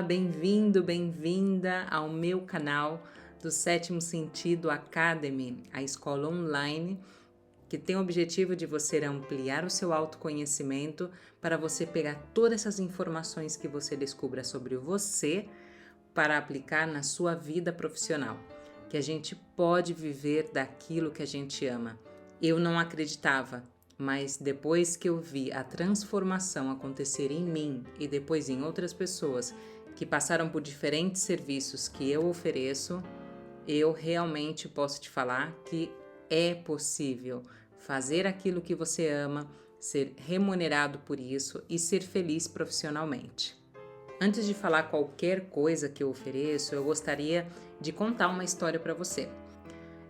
bem-vindo, bem-vinda ao meu canal do Sétimo Sentido Academy, a escola online que tem o objetivo de você ampliar o seu autoconhecimento para você pegar todas essas informações que você descubra sobre você para aplicar na sua vida profissional, que a gente pode viver daquilo que a gente ama. Eu não acreditava, mas depois que eu vi a transformação acontecer em mim e depois em outras pessoas que passaram por diferentes serviços que eu ofereço, eu realmente posso te falar que é possível fazer aquilo que você ama, ser remunerado por isso e ser feliz profissionalmente. Antes de falar qualquer coisa que eu ofereço, eu gostaria de contar uma história para você.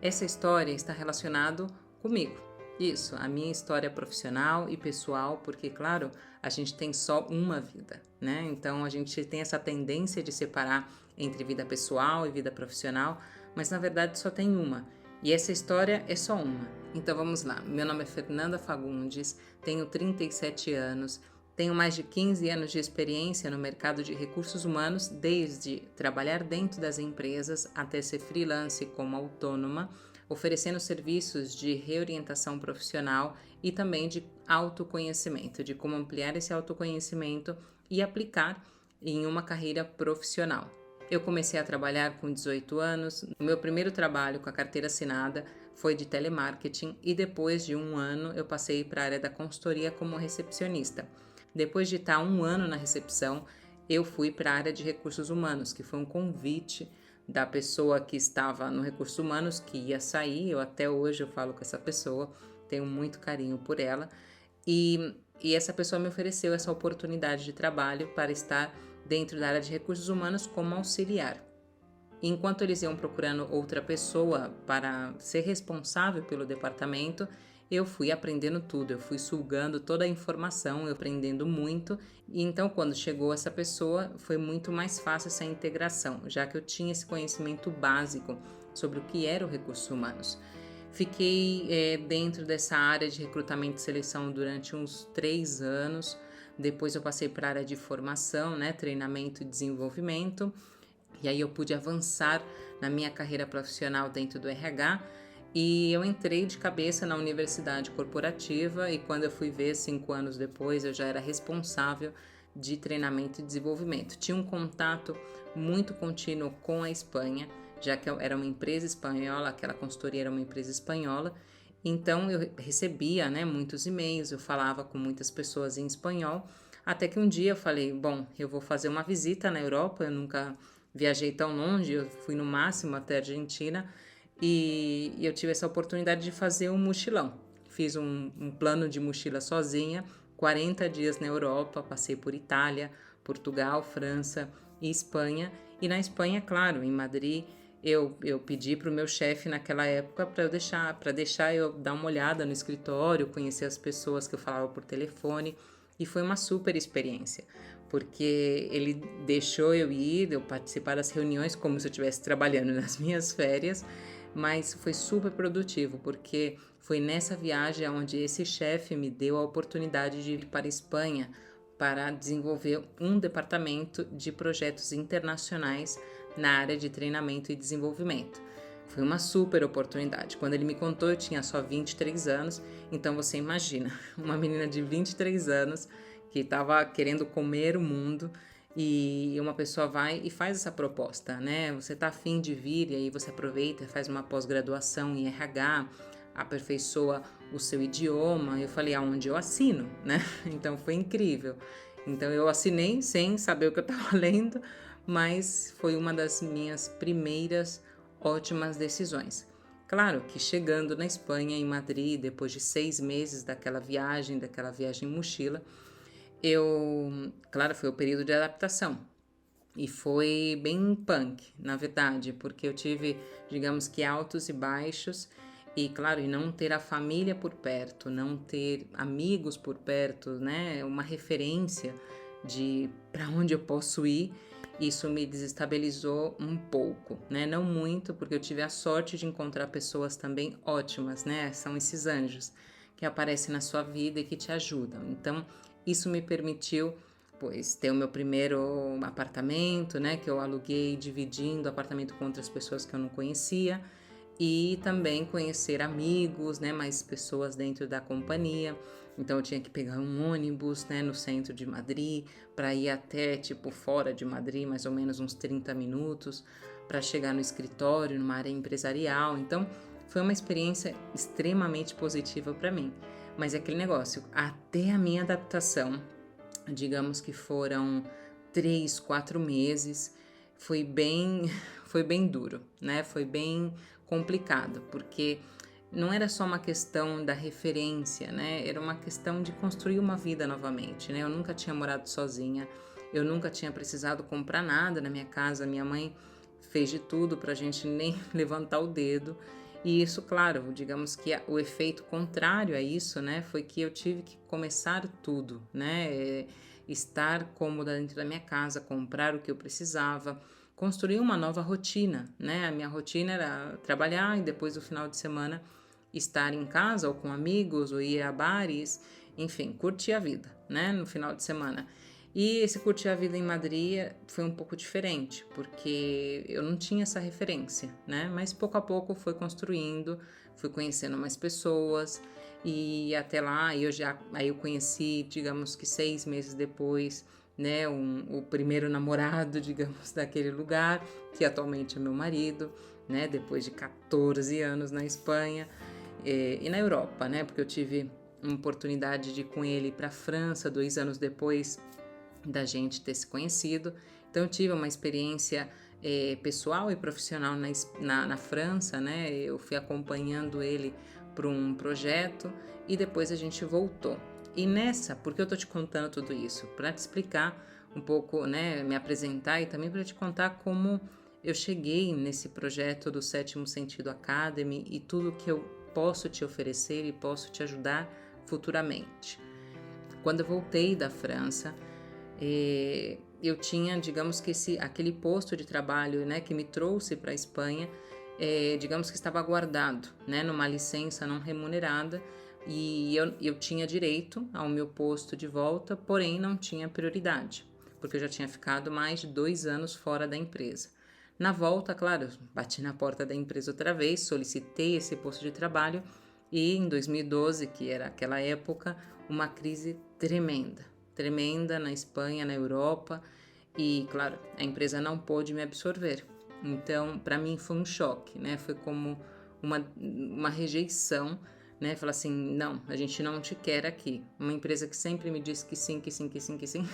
Essa história está relacionada comigo. Isso, a minha história profissional e pessoal, porque, claro, a gente tem só uma vida, né? Então, a gente tem essa tendência de separar entre vida pessoal e vida profissional, mas na verdade só tem uma. E essa história é só uma. Então, vamos lá. Meu nome é Fernanda Fagundes, tenho 37 anos, tenho mais de 15 anos de experiência no mercado de recursos humanos, desde trabalhar dentro das empresas até ser freelance como autônoma, oferecendo serviços de reorientação profissional e também de autoconhecimento, de como ampliar esse autoconhecimento e aplicar em uma carreira profissional. Eu comecei a trabalhar com 18 anos, o meu primeiro trabalho com a carteira assinada foi de telemarketing e depois de um ano eu passei para a área da consultoria como recepcionista. Depois de estar um ano na recepção, eu fui para a área de recursos humanos, que foi um convite da pessoa que estava no recursos humanos, que ia sair. Eu até hoje eu falo com essa pessoa, tenho muito carinho por ela. E essa pessoa me ofereceu essa oportunidade de trabalho para estar dentro da área de recursos humanos como auxiliar. Enquanto eles iam procurando outra pessoa para ser responsável pelo departamento, eu fui aprendendo tudo, eu fui sugando toda a informação, eu aprendendo muito. E então, quando chegou essa pessoa, foi muito mais fácil essa integração, já que eu tinha esse conhecimento básico sobre o que era o recursos humanos. Fiquei dentro dessa área de recrutamento e seleção durante uns 3 anos. Depois eu passei para a área de formação, né, treinamento e desenvolvimento. E aí eu pude avançar na minha carreira profissional dentro do RH e eu entrei de cabeça na universidade corporativa e quando eu fui ver 5 anos depois eu já era responsável de treinamento e desenvolvimento. Tinha um contato muito contínuo com a Espanha, já que era uma empresa espanhola, aquela consultoria era uma empresa espanhola, então eu recebia, né, muitos e-mails, eu falava com muitas pessoas em espanhol, até que um dia eu falei, bom, eu vou fazer uma visita na Europa, eu nunca viajei tão longe, eu fui no máximo até a Argentina e eu tive essa oportunidade de fazer um mochilão. Fiz um plano de mochila sozinha, 40 dias na Europa, passei por Itália, Portugal, França e Espanha. E na Espanha, claro, em Madrid, eu pedi para o meu chefe naquela época para deixar eu dar uma olhada no escritório, conhecer as pessoas que eu falava por telefone. E foi uma super experiência, porque ele deixou eu ir, eu participar das reuniões como se eu estivesse trabalhando nas minhas férias, mas foi super produtivo, porque foi nessa viagem onde esse chefe me deu a oportunidade de ir para a Espanha para desenvolver um departamento de projetos internacionais na área de treinamento e desenvolvimento. Foi uma super oportunidade. Quando ele me contou, eu tinha só 23 anos, então você imagina, uma menina de 23 anos que estava querendo comer o mundo e uma pessoa vai e faz essa proposta, né? Você está afim de vir e aí você aproveita e faz uma pós-graduação em RH, aperfeiçoa o seu idioma. Eu falei, aonde eu assino, né? Então foi incrível. Então eu assinei sem saber o que eu estava lendo, mas foi uma das minhas primeiras ótimas decisões. Claro que chegando na Espanha, em Madrid, depois de 6 meses daquela viagem mochila, claro, foi o período de adaptação. E foi bem punk, na verdade, porque eu tive, digamos que altos e baixos, e claro, e não ter a família por perto, não ter amigos por perto, né, uma referência de para onde eu posso ir, isso me desestabilizou um pouco, né, não muito, porque eu tive a sorte de encontrar pessoas também ótimas, né, são esses anjos que aparecem na sua vida e que te ajudam. Então, isso me permitiu pois ter o meu primeiro apartamento, né, que eu aluguei dividindo o apartamento com outras pessoas que eu não conhecia, e também conhecer amigos, né, mais pessoas dentro da companhia. Então eu tinha que pegar um ônibus, né, no centro de Madrid para ir até tipo fora de Madrid, mais ou menos uns 30 minutos, para chegar no escritório, numa área empresarial. Então foi uma experiência extremamente positiva para mim. Mas é aquele negócio, até a minha adaptação, digamos que foram 3, 4 meses, foi bem, foi bem duro, né? Foi bem complicado, porque não era só uma questão da referência, né? Era uma questão de construir uma vida novamente, né? Eu nunca tinha morado sozinha, eu nunca tinha precisado comprar nada na minha casa, minha mãe fez de tudo para a gente nem levantar o dedo. E isso, claro, digamos que o efeito contrário a isso, né, foi que eu tive que começar tudo, né, estar cômoda dentro da minha casa, comprar o que eu precisava, construir uma nova rotina, né, a minha rotina era trabalhar e depois do final de semana estar em casa ou com amigos ou ir a bares, enfim, curtir a vida, né, no final de semana. E esse curtir a vida em Madrid foi um pouco diferente, porque eu não tinha essa referência, né? Mas pouco a pouco foi construindo, fui conhecendo mais pessoas e até lá aí eu conheci, digamos que 6 meses depois, né? O primeiro namorado, digamos, daquele lugar, que atualmente é meu marido, né? Depois de 14 anos na Espanha e na Europa, né? Porque eu tive uma oportunidade de ir com ele para a França 2 anos depois da gente ter se conhecido. Então eu tive uma experiência pessoal e profissional na França, né? Eu fui acompanhando ele para um projeto e depois a gente voltou. E nessa, por que eu tô te contando tudo isso? Para te explicar um pouco, né? Me apresentar e também para te contar como eu cheguei nesse projeto do Sétimo Sentido Academy e tudo que eu posso te oferecer e posso te ajudar futuramente. Quando eu voltei da França, eu tinha, digamos que aquele posto de trabalho, né, que me trouxe para a Espanha, digamos que estava guardado, né, numa licença não remunerada, e eu tinha direito ao meu posto de volta, porém não tinha prioridade, porque eu já tinha ficado mais de 2 anos fora da empresa. Na volta, claro, bati na porta da empresa outra vez, solicitei esse posto de trabalho e em 2012, que era aquela época, uma crise tremenda na Espanha, na Europa, e claro, a empresa não pôde me absorver. Então, para mim foi um choque, né? Foi como uma rejeição, né? Falar assim, não, a gente não te quer aqui. Uma empresa que sempre me disse que sim, que sim, que sim, que sim,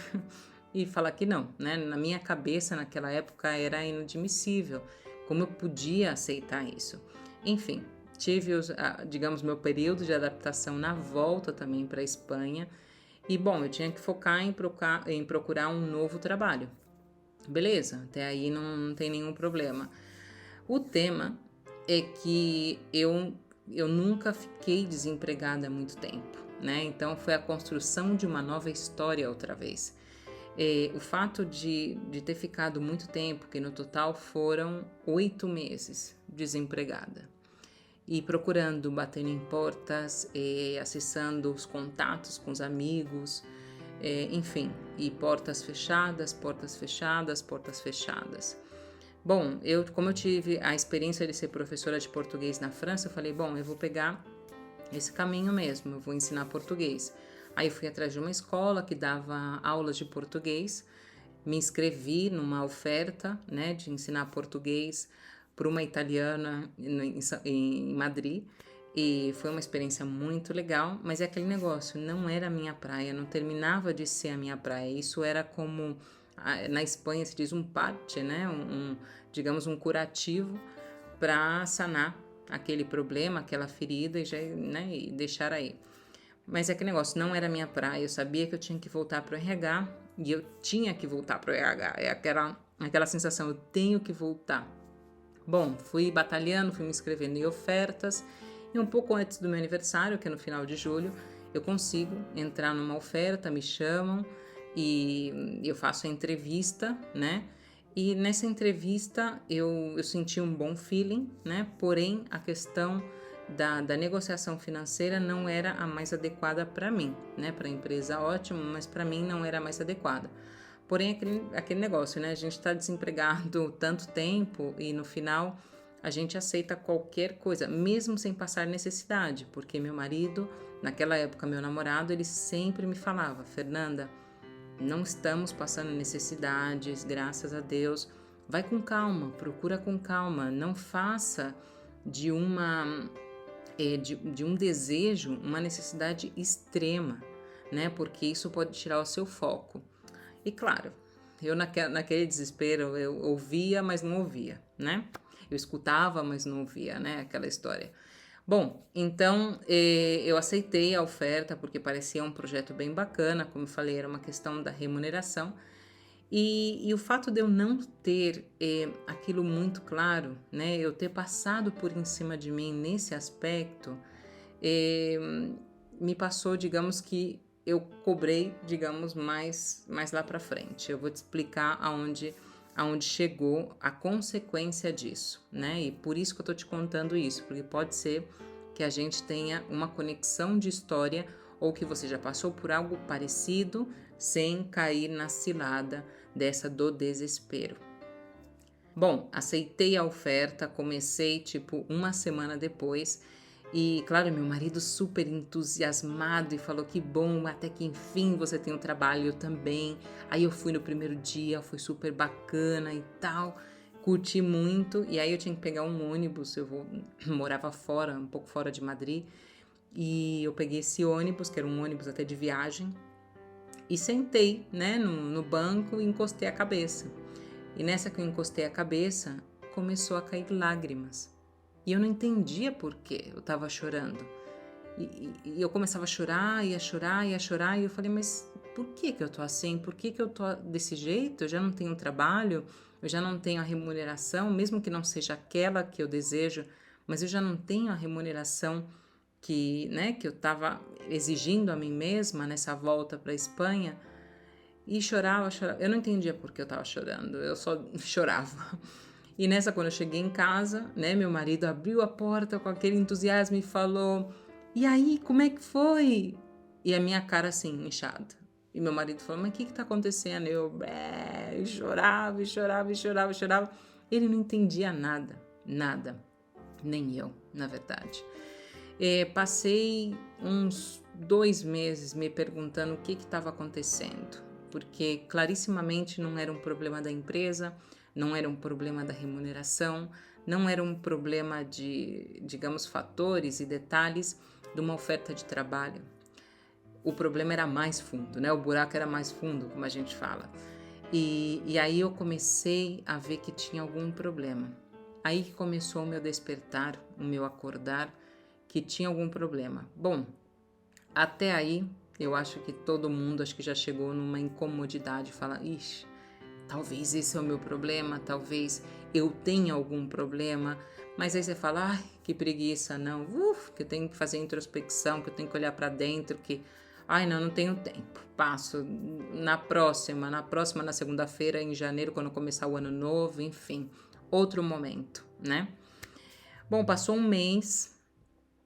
e falar que não, né? Na minha cabeça, naquela época, era inadmissível. Como eu podia aceitar isso? Enfim, tive, digamos, meu período de adaptação na volta também para a Espanha. E, bom, eu tinha que focar em procurar um novo trabalho. Beleza, até aí não tem nenhum problema. O tema é que eu nunca fiquei desempregada há muito tempo, né? Então, foi a construção de uma nova história outra vez. O fato de ter ficado muito tempo, que no total foram 8 meses desempregada, e procurando, batendo em portas, acessando os contatos com os amigos, enfim, e portas fechadas, portas fechadas, portas fechadas. Bom, como eu tive a experiência de ser professora de português na França, eu falei, bom, eu vou pegar esse caminho mesmo, eu vou ensinar português. Aí eu fui atrás de uma escola que dava aulas de português, me inscrevi numa oferta, né, de ensinar português para uma italiana em Madrid, e foi uma experiência muito legal, mas é aquele negócio, não era a minha praia, não terminava de ser a minha praia. Isso era como, na Espanha se diz um parche, né, digamos um curativo para sanar aquele problema, aquela ferida né, e deixar aí. Mas é aquele negócio, não era a minha praia, eu sabia que eu tinha que voltar para o RH e eu tinha que voltar para o RH, é aquela sensação, eu tenho que voltar. Bom, fui batalhando, fui me inscrevendo em ofertas e um pouco antes do meu aniversário, que é no final de julho, eu consigo entrar numa oferta, me chamam e eu faço a entrevista, né? E nessa entrevista eu senti um bom feeling, né? Porém, a questão da negociação financeira não era a mais adequada para mim, né? Para a empresa, ótimo, mas para mim não era a mais adequada. Porém, aquele negócio, né? A gente está desempregado tanto tempo e no final a gente aceita qualquer coisa, mesmo sem passar necessidade, porque meu marido, naquela época, meu namorado, ele sempre me falava: Fernanda, não estamos passando necessidades, graças a Deus. Vai com calma, procura com calma, não faça de de um desejo uma necessidade extrema, né? Porque isso pode tirar o seu foco. E claro, eu naquele desespero, eu ouvia, mas não ouvia, né? Eu escutava, mas não ouvia, né? Aquela história. Bom, então eu aceitei a oferta porque parecia um projeto bem bacana, como eu falei, era uma questão da remuneração. E o fato de eu não ter aquilo muito claro, né? Eu ter passado por em cima de mim nesse aspecto, eh, me passou, digamos que eu cobrei, digamos, mais lá para frente. Eu vou te explicar aonde chegou a consequência disso, né? E por isso que eu tô te contando isso, porque pode ser que a gente tenha uma conexão de história ou que você já passou por algo parecido sem cair na cilada dessa do desespero. Bom, aceitei a oferta, comecei tipo uma semana depois e, claro, meu marido super entusiasmado e falou que bom, até que enfim você tem um trabalho, eu também. Aí eu fui no primeiro dia, foi super bacana e tal, curti muito. E aí eu tinha que pegar um ônibus, morava fora, um pouco fora de Madrid, e eu peguei esse ônibus, que era um ônibus até de viagem, e sentei, né, no banco e encostei a cabeça. E nessa que eu encostei a cabeça, começou a cair lágrimas. E eu não entendia por que eu estava chorando. E eu começava a chorar, ia chorar, ia chorar, e eu falei, mas por que eu tô assim? Por que eu tô desse jeito? Eu já não tenho trabalho, eu já não tenho a remuneração, mesmo que não seja aquela que eu desejo, mas eu já não tenho a remuneração que eu estava exigindo a mim mesma nessa volta para a Espanha. E chorava, chorava. Eu não entendia por que eu estava chorando, eu só chorava. E nessa, quando eu cheguei em casa, né, meu marido abriu a porta com aquele entusiasmo e falou: E aí, como é que foi? E a minha cara assim, inchada. E meu marido falou: Mas o que está acontecendo? Eu chorava, e chorava, e chorava, e chorava. Ele não entendia nada, nada. Nem eu, na verdade. Passei uns 2 meses me perguntando o que estava acontecendo, porque clarissimamente não era um problema da empresa, não era um problema da remuneração, não era um problema de, digamos, fatores e detalhes de uma oferta de trabalho. O problema era mais fundo, né? O buraco era mais fundo, como a gente fala. E aí eu comecei a ver que tinha algum problema. Aí que começou o meu despertar, o meu acordar, que tinha algum problema. Bom, até aí eu acho que todo mundo acho que já chegou numa incomodidade, fala, ixi, talvez esse é o meu problema, talvez eu tenha algum problema, mas aí você fala, ai, que preguiça, não, que eu tenho que fazer introspecção, que eu tenho que olhar para dentro, que, ai, não tenho tempo, passo na próxima, na segunda-feira, em janeiro, quando começar o ano novo, enfim, outro momento, né? Bom, passou um mês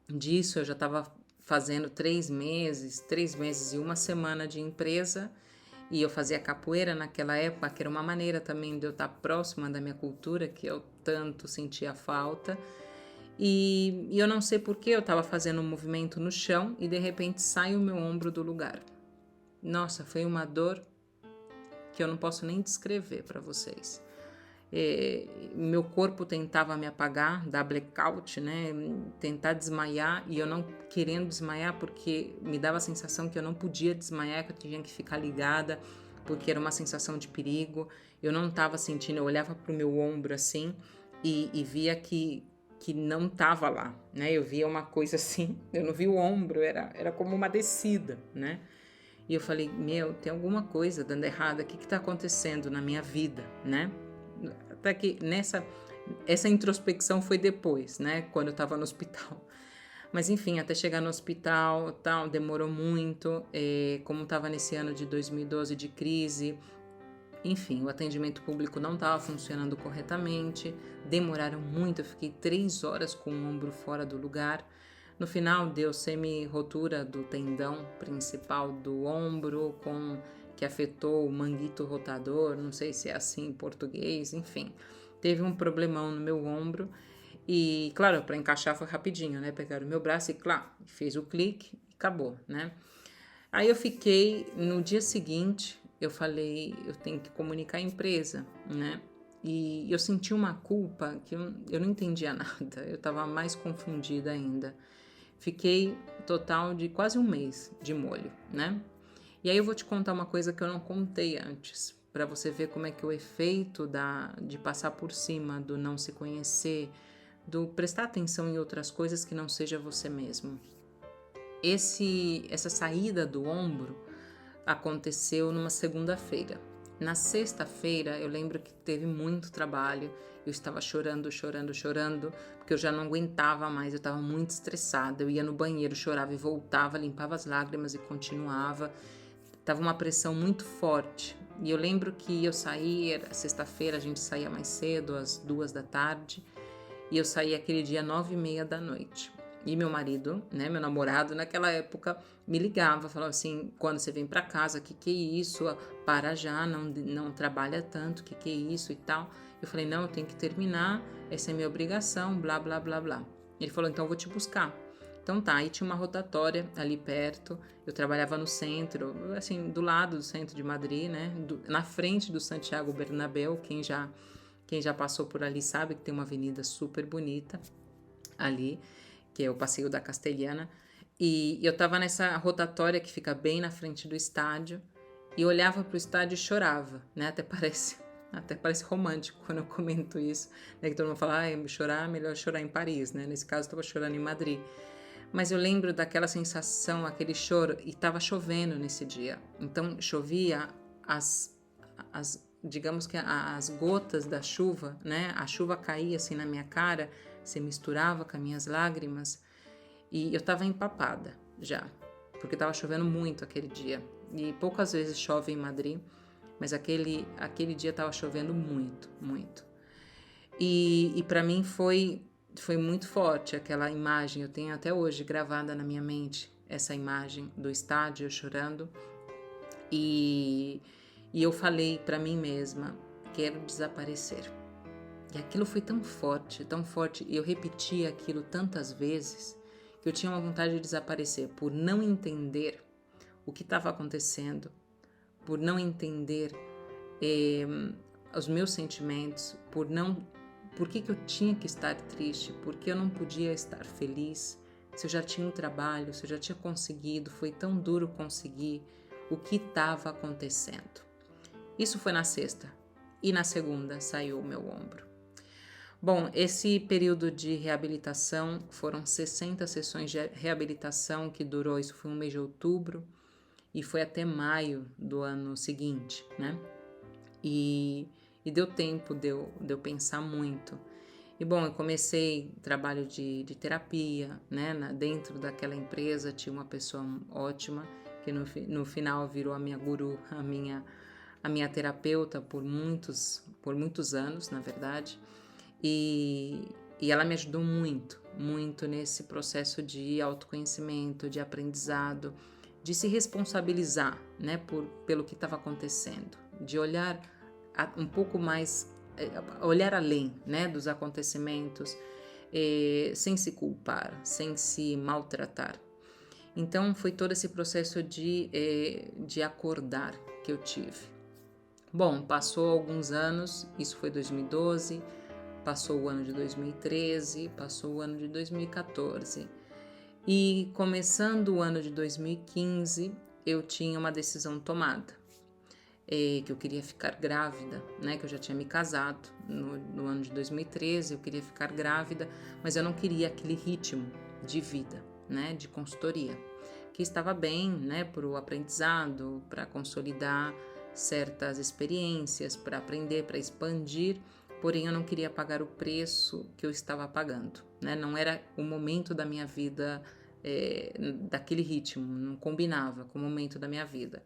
disso, eu já estava fazendo 3 meses e uma semana de empresa, e eu fazia capoeira naquela época, que era uma maneira também de eu estar próxima da minha cultura, que eu tanto sentia falta. E eu não sei por que eu estava fazendo um movimento no chão e de repente sai o meu ombro do lugar. Nossa, foi uma dor que eu não posso nem descrever para vocês. Meu corpo tentava me apagar, dar blackout, né? Tentar desmaiar, e eu não querendo desmaiar porque me dava a sensação que eu não podia desmaiar, que eu tinha que ficar ligada, porque era uma sensação de perigo. Eu não estava sentindo, eu olhava para o meu ombro assim e via que não estava lá, né? Eu via uma coisa assim, eu não vi o ombro, era como uma descida, né? E eu falei, tem alguma coisa dando errado, o que está acontecendo na minha vida, né? Até que essa introspecção foi depois, né? Quando eu estava no hospital. Mas enfim, até chegar no hospital, tal, demorou muito. Como estava nesse ano de 2012 de crise, Enfim, o atendimento público não estava funcionando corretamente, demoraram muito, eu fiquei 3 horas com o ombro fora do lugar. No final deu semi-rotura do tendão principal do ombro, que afetou o manguito rotador, não sei se é assim em português, enfim. Teve um problemão no meu ombro e, claro, para encaixar foi rapidinho, né? Pegaram o meu braço e, claro, fez o clique e acabou, né? Aí eu fiquei, no dia seguinte, eu falei, eu tenho que comunicar a empresa, né? E eu senti uma culpa que eu não entendia nada, eu estava mais confundida ainda. Fiquei total de quase um mês de molho, né? E aí eu vou te contar uma coisa que eu não contei antes, para você ver como é que o efeito de passar por cima, do não se conhecer, do prestar atenção em outras coisas que não seja você mesmo. Essa saída do ombro aconteceu numa segunda-feira. Na sexta-feira, eu lembro que teve muito trabalho. Eu estava chorando, porque eu já não aguentava mais, eu estava muito estressada. Eu ia no banheiro, chorava e voltava, limpava as lágrimas e continuava. Tava uma pressão muito forte. E eu lembro que eu saí, era sexta-feira, a gente saía mais cedo, às 2 da tarde, e eu saí aquele dia 9h30 da noite. E meu marido, né, meu namorado, naquela época, me ligava, falava assim, quando você vem para casa, que é isso? Para já, não trabalha tanto, que é isso e tal. Eu falei, não, eu tenho que terminar, essa é minha obrigação, blá, blá, blá, blá. Ele falou, então eu vou te buscar. Então tá, aí tinha uma rotatória ali perto, eu trabalhava no centro, assim, do lado do centro de Madrid, né, na frente do Santiago Bernabéu, quem já passou por ali sabe que tem uma avenida super bonita ali, que é o Passeio da Castelhana, e eu tava nessa rotatória que fica bem na frente do estádio, e olhava pro estádio e chorava, né, até parece romântico quando eu comento isso, né, que todo mundo fala, melhor chorar em Paris, né, nesse caso eu tava chorando em Madrid. Mas eu lembro daquela sensação, aquele choro, e estava chovendo nesse dia. Então chovia digamos que as gotas da chuva, né? A chuva caía assim na minha cara, se misturava com as minhas lágrimas, e eu estava empapada já, porque estava chovendo muito aquele dia. E poucas vezes chove em Madrid, mas aquele dia estava chovendo muito, muito. E para mim foi muito forte aquela imagem, eu tenho até hoje gravada na minha mente essa imagem do estádio eu chorando, e eu falei para mim mesma, quero desaparecer. E aquilo foi tão forte, e eu repeti aquilo tantas vezes, que eu tinha uma vontade de desaparecer, por não entender o que estava acontecendo, por não entender os meus sentimentos, por que eu tinha que estar triste, por que eu não podia estar feliz, se eu já tinha um trabalho, se eu já tinha conseguido, foi tão duro conseguir, o que estava acontecendo. Isso foi na sexta, e na segunda saiu o meu ombro. Bom, esse período de reabilitação, foram 60 sessões de reabilitação que durou, isso foi um mês de outubro, e foi até maio do ano seguinte, né? E deu tempo de eu pensar muito. E bom, eu comecei trabalho de terapia, né? Dentro daquela empresa tinha uma pessoa ótima, que no final virou a minha guru, a minha terapeuta por muitos anos, na verdade. E ela me ajudou muito, muito nesse processo de autoconhecimento, de aprendizado, de se responsabilizar, né, pelo que estava acontecendo, de olhar um pouco mais, olhar além, né, dos acontecimentos, sem se culpar, sem se maltratar. Então foi todo esse processo de acordar que eu tive. Bom, passou alguns anos, isso foi 2012, passou o ano de 2013, passou o ano de 2014. E começando o ano de 2015, eu tinha uma decisão tomada, que eu queria ficar grávida, né? Que eu já tinha me casado no ano de 2013, eu queria ficar grávida, mas eu não queria aquele ritmo de vida, né? De consultoria, que estava bem, né? Para o aprendizado, para consolidar certas experiências, para aprender, para expandir, porém eu não queria pagar o preço que eu estava pagando, né? Não era o momento da minha vida daquele ritmo, não combinava com o momento da minha vida.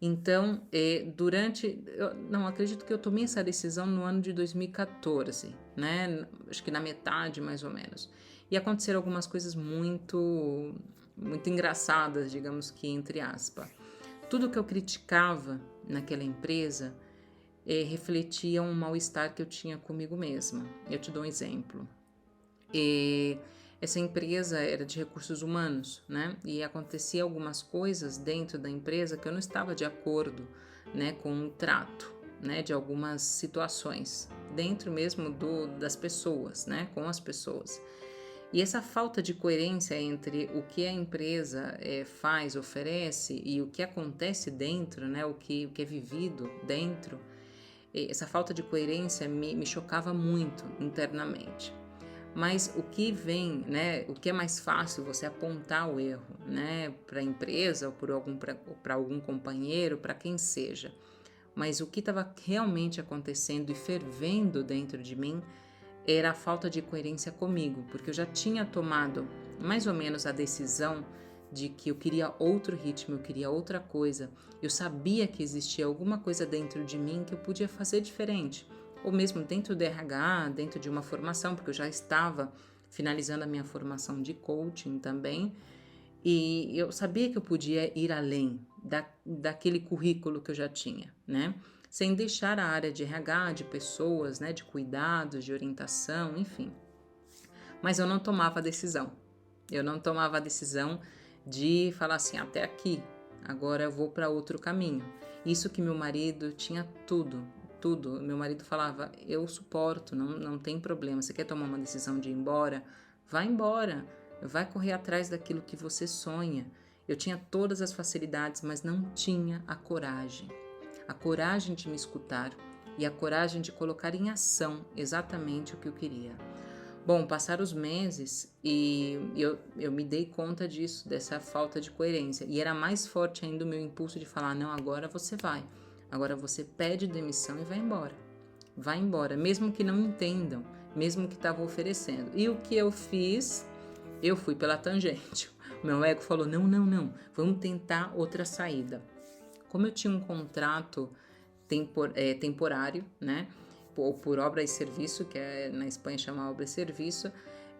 Então, acredito que eu tomei essa decisão no ano de 2014, né? Acho que na metade, mais ou menos. E aconteceram algumas coisas muito, muito engraçadas, digamos que entre aspas. Tudo que eu criticava naquela empresa refletia um mal-estar que eu tinha comigo mesma. Eu te dou um exemplo. Essa empresa era de recursos humanos, né? E acontecia algumas coisas dentro da empresa que eu não estava de acordo, né, com o trato, né, de algumas situações dentro mesmo das pessoas, né, com as pessoas. E essa falta de coerência entre o que a empresa faz, oferece e o que acontece dentro, né, o que é vivido dentro, essa falta de coerência me chocava muito internamente. Mas o que vem, né, o que é mais fácil você apontar o erro, né, para a empresa ou para algum companheiro, para quem seja. Mas o que estava realmente acontecendo e fervendo dentro de mim era a falta de coerência comigo, porque eu já tinha tomado mais ou menos a decisão de que eu queria outro ritmo, eu queria outra coisa. Eu sabia que existia alguma coisa dentro de mim que eu podia fazer diferente, ou mesmo dentro do RH, dentro de uma formação, porque eu já estava finalizando a minha formação de coaching também, e eu sabia que eu podia ir além daquele currículo que eu já tinha, né? Sem deixar a área de RH, de pessoas, né, de cuidados, de orientação, enfim. Mas eu não tomava a decisão. Eu não tomava a decisão de falar assim, até aqui, agora eu vou para outro caminho. Isso que meu marido tinha tudo. Meu marido falava, eu suporto, não tem problema. Você quer tomar uma decisão de ir embora? Vai embora, vai correr atrás daquilo que você sonha. Eu tinha todas as facilidades, mas não tinha a coragem de me escutar e a coragem de colocar em ação exatamente o que eu queria. Bom, passaram os meses e eu me dei conta disso, dessa falta de coerência. E era mais forte ainda o meu impulso de falar, não, agora você vai. Agora você pede demissão e vai embora. Vai embora, mesmo que não entendam, mesmo que estavam oferecendo. E o que eu fiz? Eu fui pela tangente. O meu ego falou, não, vamos tentar outra saída. Como eu tinha um contrato temporário, né? Ou por obra e serviço, que na Espanha chama obra e serviço,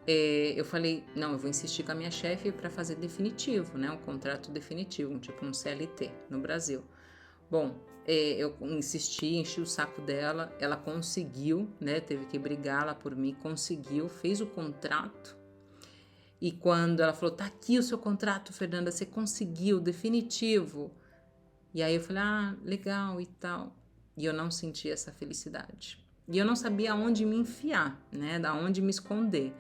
eu falei, não, eu vou insistir com a minha chefe para fazer definitivo, né? Um contrato definitivo, tipo um CLT no Brasil. Bom, eu insisti, enchi o saco dela, ela conseguiu, né? Teve que brigar lá por mim, conseguiu, fez o contrato. E quando ela falou, tá aqui o seu contrato, Fernanda, você conseguiu, definitivo. E aí eu falei, legal e tal. E eu não senti essa felicidade. E eu não sabia aonde me enfiar, né? Da onde me esconder.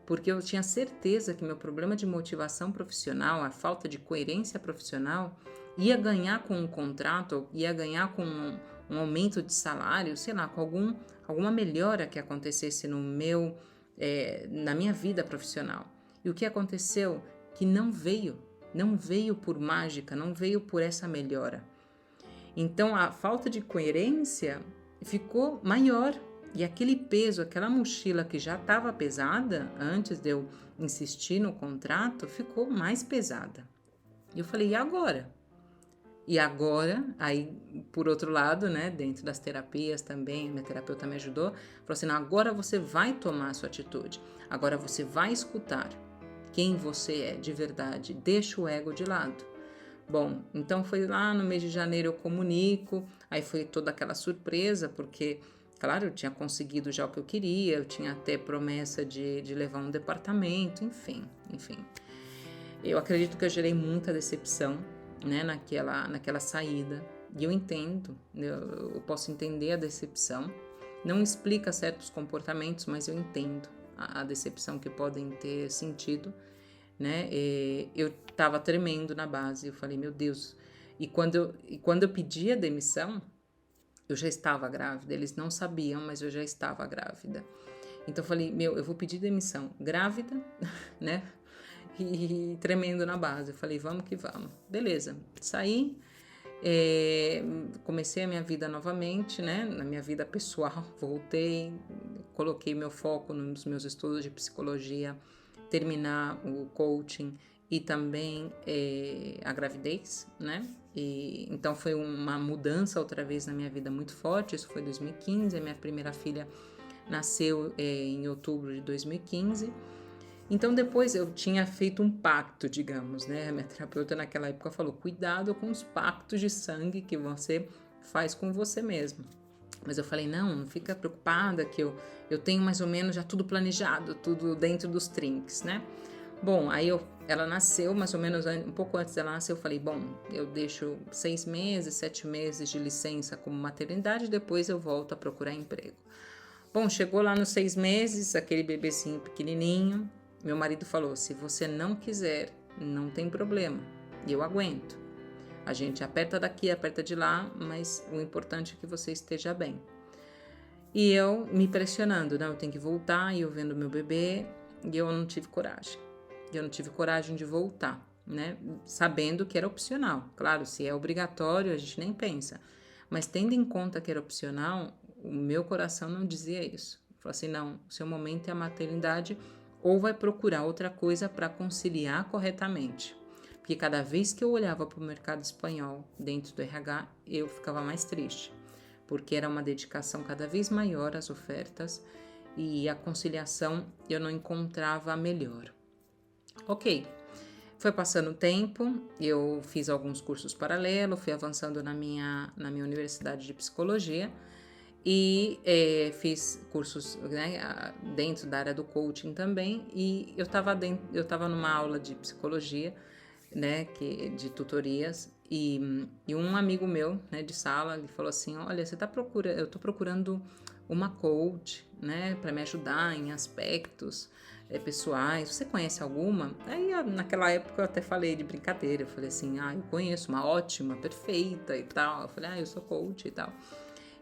Porque eu tinha certeza que meu problema de motivação profissional, a falta de coerência profissional, ia ganhar com um contrato, ia ganhar com um aumento de salário, sei lá, com alguma melhora que acontecesse na minha vida profissional. E o que aconteceu? Que não veio por mágica, não veio por essa melhora. Então a falta de coerência ficou maior e aquele peso, aquela mochila que já estava pesada antes de eu insistir no contrato, ficou mais pesada. E eu falei, e agora? E agora, aí por outro lado, né, dentro das terapias também, minha terapeuta me ajudou, falou assim, não, agora você vai tomar a sua atitude, agora você vai escutar quem você é de verdade, deixa o ego de lado. Bom, então foi lá no mês de janeiro eu comunico, aí foi toda aquela surpresa, porque, claro, eu tinha conseguido já o que eu queria, eu tinha até promessa de levar um departamento, enfim. Eu acredito que eu gerei muita decepção, né, naquela saída, e eu entendo, eu posso entender a decepção, não explica certos comportamentos, mas eu entendo a decepção que podem ter sentido, né? Eu estava tremendo na base, eu falei, meu Deus. E quando eu pedi a demissão, eu já estava grávida. Eles não sabiam, mas eu já estava grávida. Então eu falei, eu vou pedir demissão, grávida, né? E tremendo na base. Eu falei, vamos que vamos. Beleza, saí. Comecei a minha vida novamente, né? Na minha vida pessoal, voltei, coloquei meu foco nos meus estudos de psicologia, terminar o coaching e também a gravidez, né? E então foi uma mudança outra vez na minha vida muito forte. Isso foi 2015, a minha primeira filha nasceu em outubro de 2015. Então depois eu tinha feito um pacto, digamos, né? A minha terapeuta naquela época falou: cuidado com os pactos de sangue que você faz com você mesmo. Mas eu falei: não fica preocupada que eu tenho mais ou menos já tudo planejado, tudo dentro dos trinques, né? Bom, aí ela nasceu, mais ou menos um pouco antes dela nascer, eu falei: bom, eu deixo 6 meses, 7 meses de licença como maternidade, depois eu volto a procurar emprego. Bom, chegou lá nos 6 meses, aquele bebezinho pequenininho, meu marido falou: se você não quiser, não tem problema, eu aguento. A gente aperta daqui, aperta de lá, mas o importante é que você esteja bem. E eu me pressionando, não, eu tenho que voltar, e eu vendo meu bebê, e eu não tive coragem. Eu não tive coragem de voltar, né? Sabendo que era opcional. Claro, se é obrigatório, a gente nem pensa. Mas tendo em conta que era opcional, o meu coração não dizia isso. Falou assim: não, o seu momento é a maternidade, ou vai procurar outra coisa para conciliar corretamente. Porque cada vez que eu olhava para o mercado espanhol dentro do RH, eu ficava mais triste, porque era uma dedicação cada vez maior às ofertas e a conciliação eu não encontrava a melhor. Ok, foi passando o tempo, eu fiz alguns cursos paralelos, fui avançando na minha universidade de psicologia e fiz cursos, né, dentro da área do coaching também, e eu estava numa aula de psicologia, né, de tutorias, e um amigo meu, né, de sala, ele falou assim: olha, eu estou procurando uma coach, né, para me ajudar em aspectos pessoais, você conhece alguma? Aí naquela época eu até falei de brincadeira, eu falei assim: eu conheço uma ótima, perfeita e tal. Eu falei: eu sou coach e tal.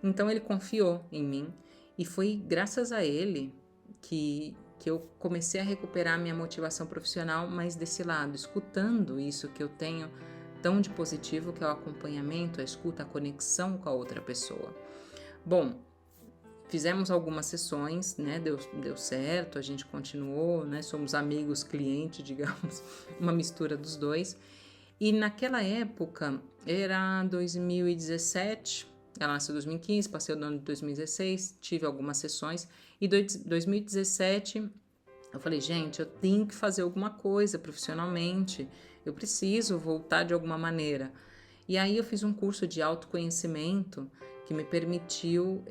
Então ele confiou em mim, e foi graças a ele que eu comecei a recuperar minha motivação profissional, mas desse lado, escutando isso que eu tenho tão de positivo, que é o acompanhamento, a escuta, a conexão com a outra pessoa. Bom, fizemos algumas sessões, né? Deu certo, a gente continuou, né? Somos amigos, cliente, digamos, uma mistura dos dois. E naquela época, era 2017, ela nasceu em 2015, passei o ano de 2016, tive algumas sessões, e 2017 eu falei: gente, eu tenho que fazer alguma coisa profissionalmente, eu preciso voltar de alguma maneira. E aí eu fiz um curso de autoconhecimento que me permitiu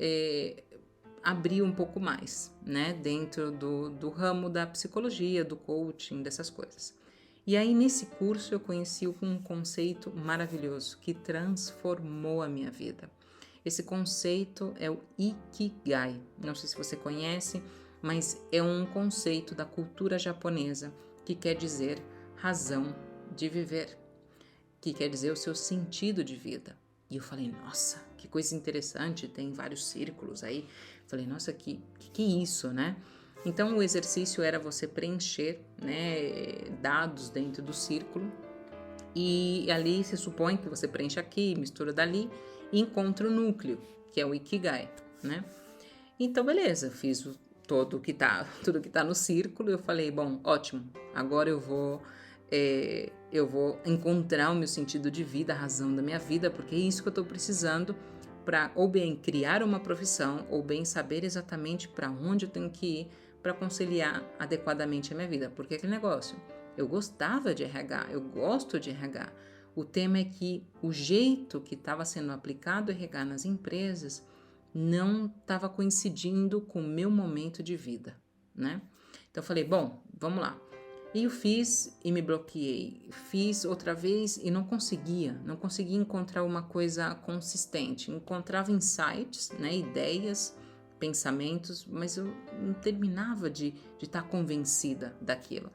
abrir um pouco mais, né, dentro do ramo da psicologia, do coaching, dessas coisas. E aí nesse curso eu conheci um conceito maravilhoso que transformou a minha vida. Esse conceito é o Ikigai. Não sei se você conhece, mas é um conceito da cultura japonesa que quer dizer razão de viver, que quer dizer o seu sentido de vida. E eu falei: nossa, que coisa interessante, tem vários círculos aí. Falei: nossa, que é isso, né? Então o exercício era você preencher, né, dados dentro do círculo, e ali se supõe que você preenche aqui, mistura dali e encontra o núcleo, que é o Ikigai, né? Então beleza, fiz tudo que tá no círculo. Eu falei: bom, ótimo, agora eu vou encontrar o meu sentido de vida, a razão da minha vida, porque é isso que eu estou precisando para ou bem criar uma profissão, ou bem saber exatamente para onde eu tenho que ir para conciliar adequadamente a minha vida. Porque aquele negócio, eu gostava de RH, eu gosto de RH. O tema é que o jeito que estava sendo aplicado o RH nas empresas não estava coincidindo com o meu momento de vida, né? Então eu falei: bom, vamos lá. E eu fiz e me bloqueei. Fiz outra vez e não conseguia encontrar uma coisa consistente. Encontrava insights, né, ideias, pensamentos, mas eu não terminava de estar convencida daquilo.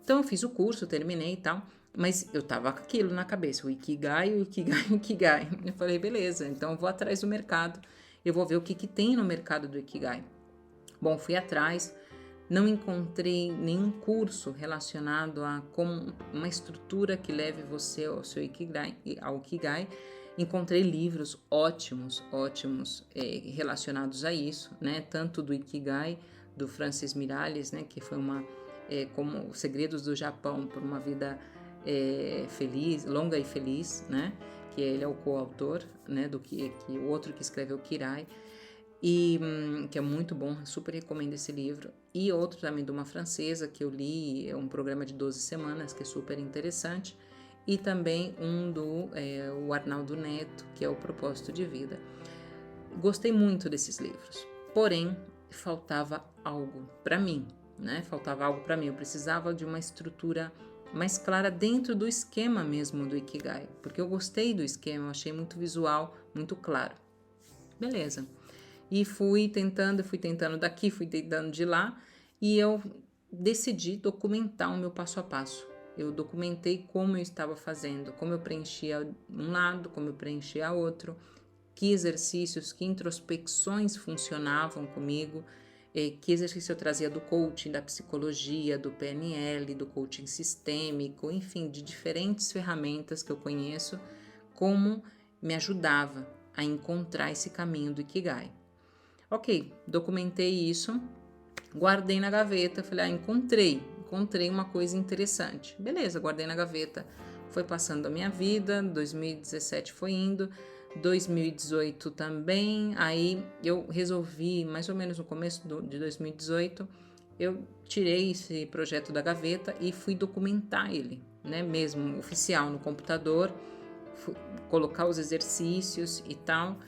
Então eu fiz o curso, terminei e tal, mas eu tava com aquilo na cabeça: o Ikigai, o Ikigai, o Ikigai. Eu falei: beleza, então eu vou atrás do mercado, eu vou ver o que tem no mercado do Ikigai. Bom, fui atrás, não encontrei nenhum curso relacionado a como uma estrutura que leve você ao seu Ikigai. Encontrei livros ótimos relacionados a isso, né? Tanto do Ikigai, do Francis Miralles, né? Que foi como os segredos do Japão por uma vida feliz, longa e feliz, né? que ele é o coautor, né, do que o outro que escreveu Kirai, e que é muito bom, super recomendo esse livro. E outro também de uma francesa que eu li, é um programa de 12 semanas, que é super interessante. E também um do o Arnaldo Neto, que é o Propósito de Vida. Gostei muito desses livros, porém faltava algo para mim, né? Faltava algo para mim, eu precisava de uma estrutura mais clara dentro do esquema mesmo do Ikigai, porque eu gostei do esquema, eu achei muito visual, muito claro. Beleza. E fui tentando daqui, fui tentando de lá, e eu decidi documentar o meu passo a passo. Eu documentei como eu estava fazendo, como eu preenchia um lado, como eu preenchia outro, que exercícios, que introspecções funcionavam comigo, que exercício eu trazia do coaching, da psicologia, do PNL, do coaching sistêmico, enfim, de diferentes ferramentas que eu conheço, como me ajudava a encontrar esse caminho do Ikigai. Ok, documentei isso, guardei na gaveta, falei, encontrei uma coisa interessante. Beleza, guardei na gaveta, foi passando a minha vida, 2017 foi indo, 2018 também, aí eu resolvi, mais ou menos no começo de 2018, eu tirei esse projeto da gaveta e fui documentar ele, né, mesmo oficial no computador, colocar os exercícios e tal.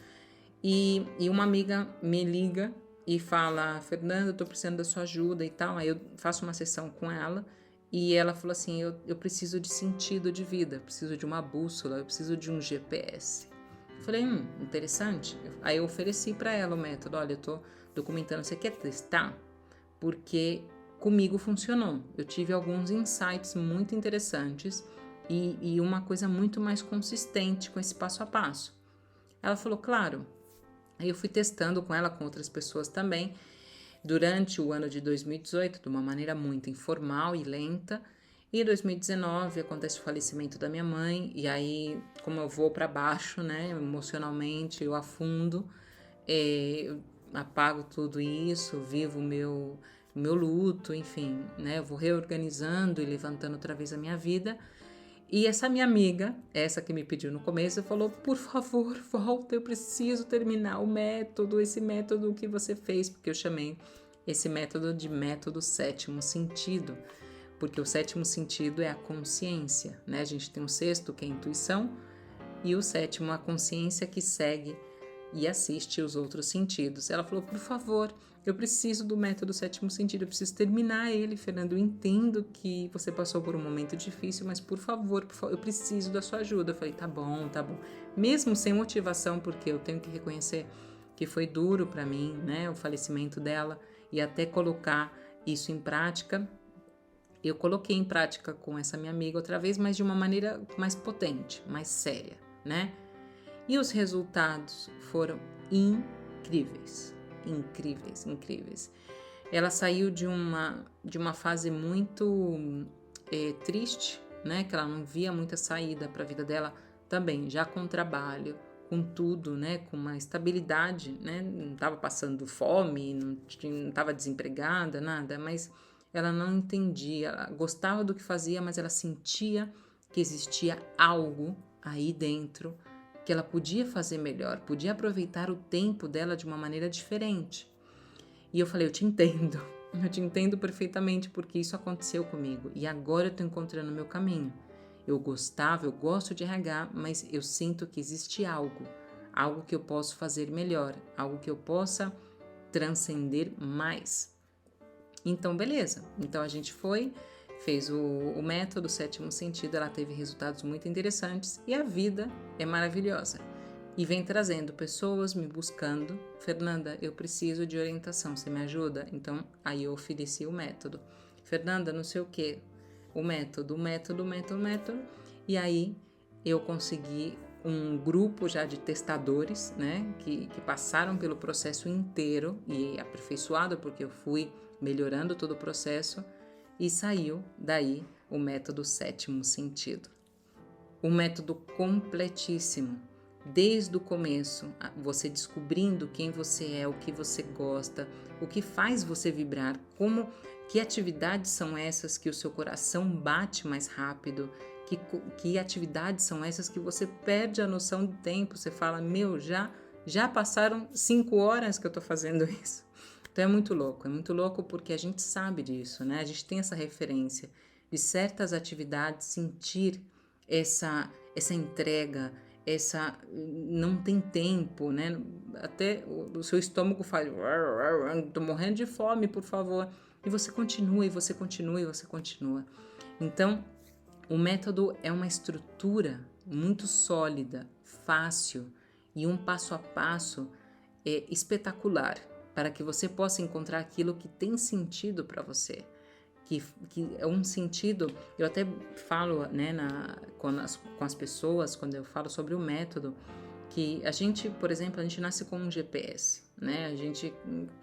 E uma amiga me liga e fala, Fernanda, eu tô precisando da sua ajuda e tal. Aí eu faço uma sessão com ela e ela falou assim, eu preciso de sentido de vida, eu preciso de uma bússola, eu preciso de um GPS. Eu falei, interessante. Aí eu ofereci para ela o método, olha, eu tô documentando, você quer testar? Porque comigo funcionou. Eu tive alguns insights muito interessantes e uma coisa muito mais consistente com esse passo a passo. Ela falou, claro. Aí eu fui testando com ela, com outras pessoas também, durante o ano de 2018, de uma maneira muito informal e lenta. E em 2019 acontece o falecimento da minha mãe, e aí, como eu vou para baixo, né, emocionalmente, eu afundo, eu apago tudo isso, vivo o meu luto, enfim, né, eu vou reorganizando e levantando outra vez a minha vida. E essa minha amiga, essa que me pediu no começo, falou, por favor, volta, eu preciso terminar o método, esse método que você fez, porque eu chamei esse método de método sétimo sentido, porque o sétimo sentido é a consciência, né? A gente tem o sexto, que é a intuição, e o sétimo, a consciência que segue e assiste os outros sentidos. Ela falou, por favor, eu preciso do método sétimo sentido, eu preciso terminar ele, Fernando, eu entendo que você passou por um momento difícil, mas por favor, eu preciso da sua ajuda. Eu falei, tá bom, mesmo sem motivação, porque eu tenho que reconhecer que foi duro para mim, né, o falecimento dela, e até colocar isso em prática, eu coloquei em prática com essa minha amiga outra vez, mas de uma maneira mais potente, mais séria, né? E os resultados foram incríveis, incríveis, incríveis. Ela saiu de uma fase muito triste, né? Que ela não via muita saída para a vida dela, também já com trabalho, com tudo, né? Com uma estabilidade, né? Não estava passando fome, não estava desempregada, nada, mas ela não entendia, ela gostava do que fazia, mas ela sentia que existia algo aí dentro que ela podia fazer melhor, podia aproveitar o tempo dela de uma maneira diferente. E eu falei, eu te entendo perfeitamente porque isso aconteceu comigo e agora eu estou encontrando o meu caminho. Eu gosto de RH, mas eu sinto que existe algo que eu posso fazer melhor, algo que eu possa transcender mais. Então, beleza. Então a gente fez o método sétimo sentido, ela teve resultados muito interessantes e a vida é maravilhosa. E vem trazendo pessoas me buscando, Fernanda, eu preciso de orientação, você me ajuda? Então, aí eu ofereci o método. Fernanda, não sei o que, o método, e aí eu consegui um grupo já de testadores, né, que passaram pelo processo inteiro e aperfeiçoado, porque eu fui melhorando todo o processo, e saiu daí o método sétimo sentido. Um método completíssimo, desde o começo, você descobrindo quem você é, o que você gosta, o que faz você vibrar, que atividades são essas que o seu coração bate mais rápido, que atividades são essas que você perde a noção do tempo. Você fala, já passaram 5 horas que eu estou fazendo isso. Então é muito louco porque a gente sabe disso, né? A gente tem essa referência de certas atividades, sentir essa entrega, não tem tempo, né? Até o seu estômago faz, tô morrendo de fome, por favor. E você continua, e você continua, e você continua. Então, o método é uma estrutura muito sólida, fácil e um passo a passo espetacular para que você possa encontrar aquilo que tem sentido para você. Que é um sentido, eu até falo, né, com as pessoas, quando eu falo sobre o método, que a gente, por exemplo, a gente nasce com um GPS, né? A gente,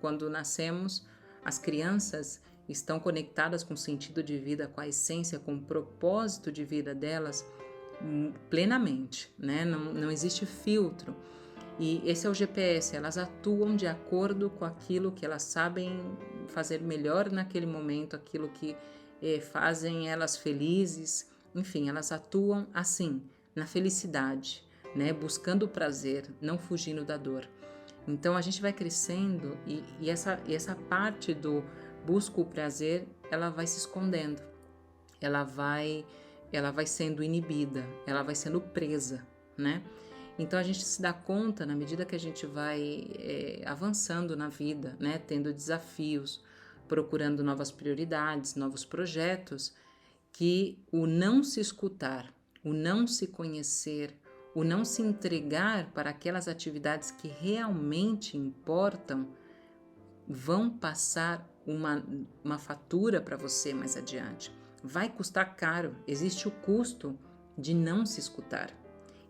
quando nascemos, as crianças estão conectadas com o sentido de vida, com a essência, com o propósito de vida delas plenamente, né? Não existe filtro. E esse é o GPS, elas atuam de acordo com aquilo que elas sabem fazer melhor naquele momento, aquilo que fazem elas felizes, enfim, elas atuam assim, na felicidade, né? Buscando o prazer, não fugindo da dor. Então a gente vai crescendo e essa parte do busco o prazer, ela vai se escondendo, ela vai sendo inibida, ela vai sendo presa, né? Então a gente se dá conta, na medida que a gente vai avançando na vida, né, tendo desafios, procurando novas prioridades, novos projetos, que o não se escutar, o não se conhecer, o não se entregar para aquelas atividades que realmente importam, vão passar uma fatura para você mais adiante. Vai custar caro, existe o custo de não se escutar.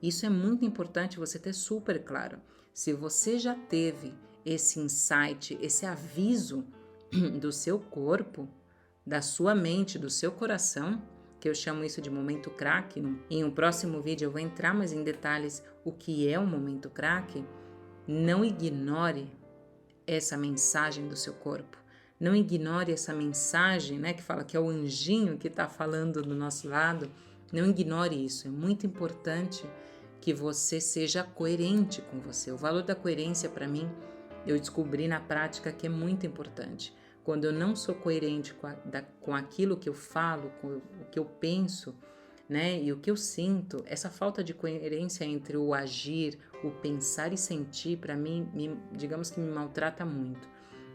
Isso é muito importante você ter super claro. Se você já teve esse insight, esse aviso do seu corpo, da sua mente, do seu coração, que eu chamo isso de momento crack. Em um próximo vídeo eu vou entrar mais em detalhes o que é um momento crack. Não ignore essa mensagem do seu corpo. Não ignore essa mensagem, né, que fala que é o anjinho que está falando do nosso lado. Não ignore isso. É muito importante que você seja coerente com você. O valor da coerência, para mim, eu descobri na prática que é muito importante. Quando eu não sou coerente com aquilo que eu falo, com o que eu penso, né, e o que eu sinto, essa falta de coerência entre o agir, o pensar e sentir, para mim, digamos que me maltrata muito.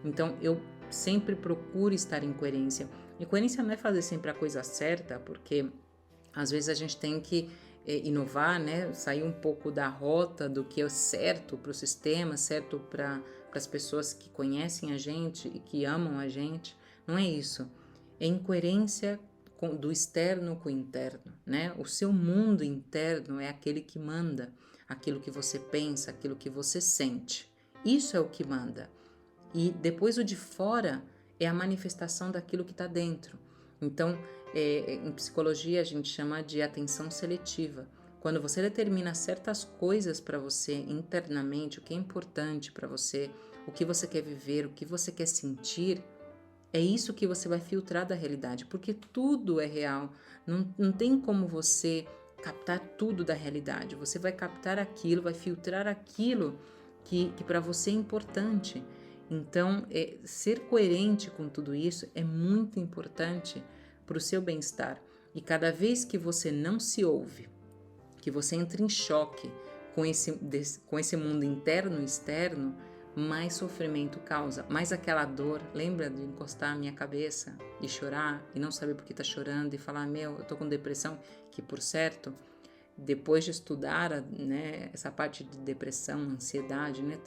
Então, eu sempre procuro estar em coerência. E coerência não é fazer sempre a coisa certa, porque às vezes a gente tem que inovar, né? Sair um pouco da rota do que é certo para o sistema, certo para as pessoas que conhecem a gente e que amam a gente. Não é isso. É incoerência do externo com o interno, né? O seu mundo interno é aquele que manda, aquilo que você pensa, aquilo que você sente. Isso é o que manda. E depois o de fora é a manifestação daquilo que está dentro. Então, em psicologia a gente chama de atenção seletiva. Quando você determina certas coisas para você internamente, o que é importante para você, o que você quer viver, o que você quer sentir, é isso que você vai filtrar da realidade, porque tudo é real. Não tem como você captar tudo da realidade. Você vai captar aquilo, vai filtrar aquilo que para você é importante. Então, ser coerente com tudo isso é muito importante para o seu bem-estar. E cada vez que você não se ouve, que você entra em choque com esse mundo interno e externo, mais sofrimento causa, mais aquela dor. Lembra de encostar a minha cabeça e chorar e não saber por que está chorando e falar, eu tô com depressão, que por certo, depois de estudar, né, essa parte de depressão, ansiedade, né,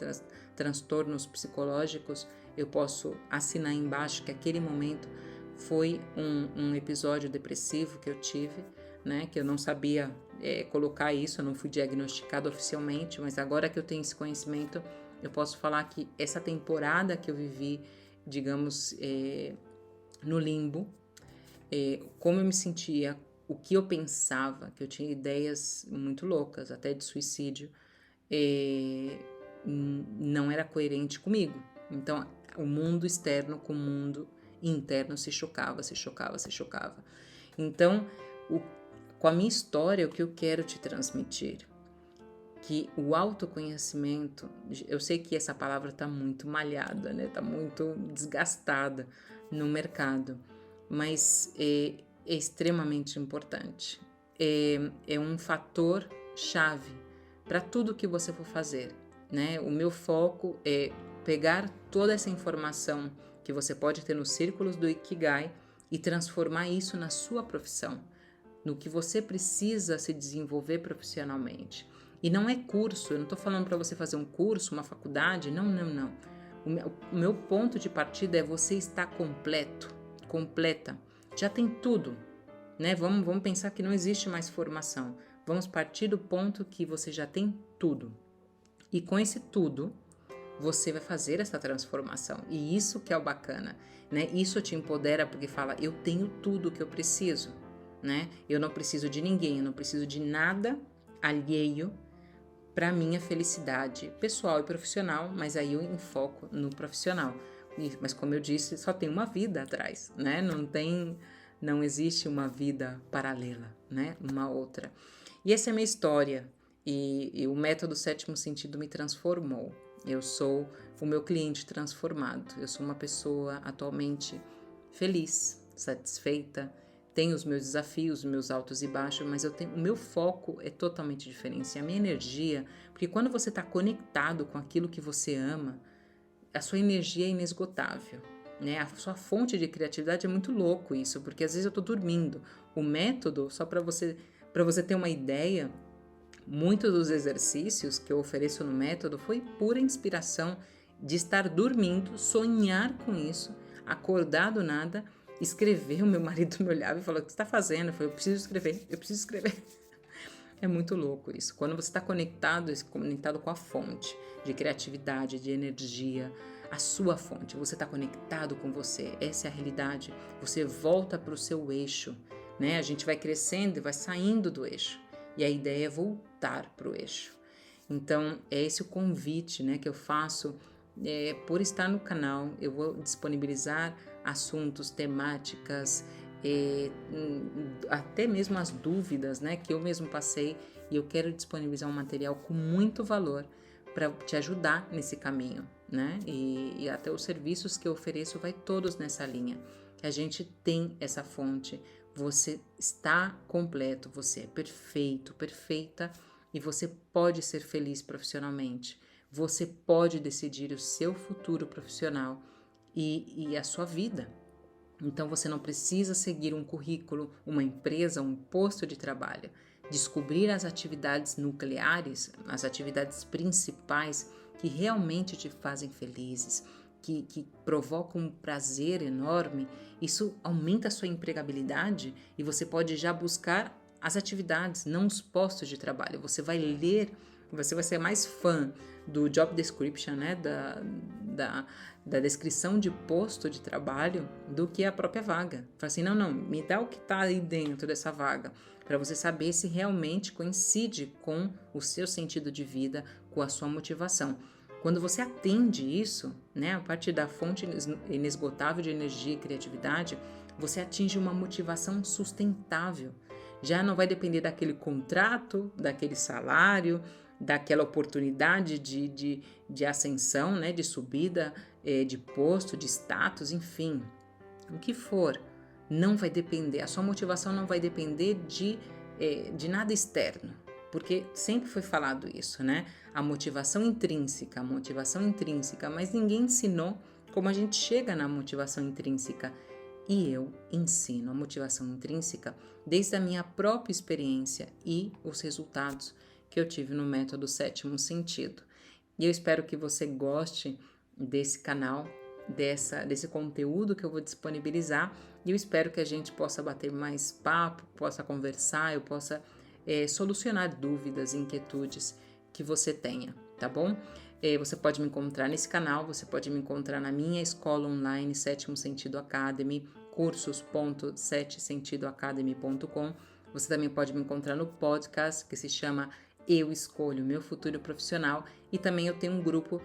transtornos psicológicos, eu posso assinar embaixo que aquele momento foi um episódio depressivo que eu tive, né, que eu não sabia colocar isso, eu não fui diagnosticado oficialmente, mas agora que eu tenho esse conhecimento, eu posso falar que essa temporada que eu vivi, digamos, no limbo, como eu me sentia, o que eu pensava, que eu tinha ideias muito loucas, até de suicídio, não era coerente comigo. Então, o mundo externo com o mundo interno se chocava. Então, com a minha história, o que eu quero te transmitir. Que o autoconhecimento, eu sei que essa palavra está muito malhada, né? Está muito desgastada no mercado, mas é extremamente importante. É um fator chave para tudo que você for fazer, né? O meu foco é pegar toda essa informação que você pode ter nos círculos do Ikigai e transformar isso na sua profissão, no que você precisa se desenvolver profissionalmente. E não é curso, eu não estou falando para você fazer um curso, uma faculdade, não. O meu ponto de partida é você estar completo, completa. Já tem tudo, né? Vamos pensar que não existe mais formação. Vamos partir do ponto que você já tem tudo. E com esse tudo, você vai fazer essa transformação. E isso que é o bacana, né? Isso te empodera porque fala, eu tenho tudo que eu preciso, né? Eu não preciso de ninguém, eu não preciso de nada alheio para minha felicidade pessoal e profissional, mas aí eu enfoco no profissional. Mas como eu disse, só tem uma vida atrás, né? Não existe uma vida paralela, né? Uma outra. E essa é a minha história. E o método Sétimo Sentido me transformou. Eu sou o meu cliente transformado. Eu sou uma pessoa atualmente feliz, satisfeita, tenho os meus desafios, os meus altos e baixos, mas o meu foco é totalmente diferente. A minha energia, porque quando você está conectado com aquilo que você ama, a sua energia é inesgotável, né? A sua fonte de criatividade é muito louco isso, porque às vezes eu estou dormindo. O método, só para você ter uma ideia, muitos dos exercícios que eu ofereço no método foi pura inspiração de estar dormindo, sonhar com isso, acordar do nada, escrever. O meu marido me olhava e falou, o que você está fazendo? Eu falei, eu preciso escrever. É muito louco isso. Quando você está conectado com a fonte de criatividade, de energia, a sua fonte, você está conectado com você. Essa é a realidade. Você volta para o seu eixo, né? A gente vai crescendo e vai saindo do eixo. E a ideia é voltar para o eixo. Então, é esse o convite, né, que eu faço. Por estar no canal, eu vou disponibilizar assuntos, temáticas, até mesmo as dúvidas, né, que eu mesmo passei, e eu quero disponibilizar um material com muito valor para te ajudar nesse caminho, né? E até os serviços que eu ofereço vai todos nessa linha. A gente tem essa fonte, você está completo, você é perfeito, perfeita, e você pode ser feliz profissionalmente. Você pode decidir o seu futuro profissional e a sua vida. Então você não precisa seguir um currículo, uma empresa, um posto de trabalho. Descobrir as atividades nucleares, as atividades principais que realmente te fazem felizes, que provocam um prazer enorme, isso aumenta a sua empregabilidade e você pode já buscar as atividades, não os postos de trabalho. Você vai ler, você vai ser mais fã do job description, né, da descrição de posto de trabalho do que a própria vaga. Fala assim, não, me dá o que está aí dentro dessa vaga, para você saber se realmente coincide com o seu sentido de vida, com a sua motivação. Quando você atende isso, né, a partir da fonte inesgotável de energia e criatividade, você atinge uma motivação sustentável. Já não vai depender daquele contrato, daquele salário, daquela oportunidade de ascensão, né, de subida, de posto, de status, enfim, o que for, não vai depender, a sua motivação não vai depender de nada externo, porque sempre foi falado isso, né? A motivação intrínseca, mas ninguém ensinou como a gente chega na motivação intrínseca. E eu ensino a motivação intrínseca desde a minha própria experiência e os resultados que eu tive no método Sétimo Sentido. E eu espero que você goste desse canal, desse conteúdo que eu vou disponibilizar, e eu espero que a gente possa bater mais papo, possa conversar, eu possa solucionar dúvidas, inquietudes que você tenha, tá bom? Você pode me encontrar nesse canal, você pode me encontrar na minha escola online Sétimo Sentido Academy, cursos.setesentidoacademy.com. Você também pode me encontrar no podcast que se chama Eu Escolho Meu Futuro Profissional, e também eu tenho um grupo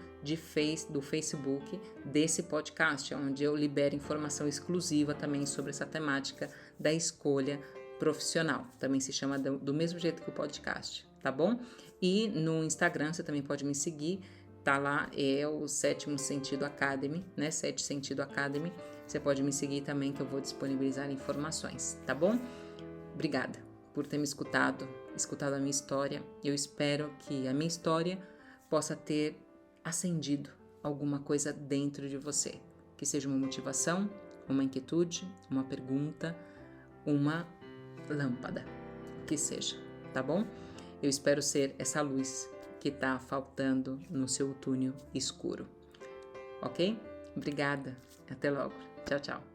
do Facebook desse podcast, onde eu libero informação exclusiva também sobre essa temática da escolha profissional. Também se chama do mesmo jeito que o podcast, tá bom? E no Instagram você também pode me seguir, tá lá, é o Sétimo Sentido Academy, né? Sete Sentido Academy. Você pode me seguir também, que eu vou disponibilizar informações, tá bom? Obrigada por ter me escutado a minha história. Eu espero que a minha história possa ter acendido alguma coisa dentro de você, que seja uma motivação, uma inquietude, uma pergunta, uma lâmpada, que seja, tá bom? Eu espero ser essa luz que tá faltando no seu túnel escuro, ok? Obrigada, até logo, tchau, tchau.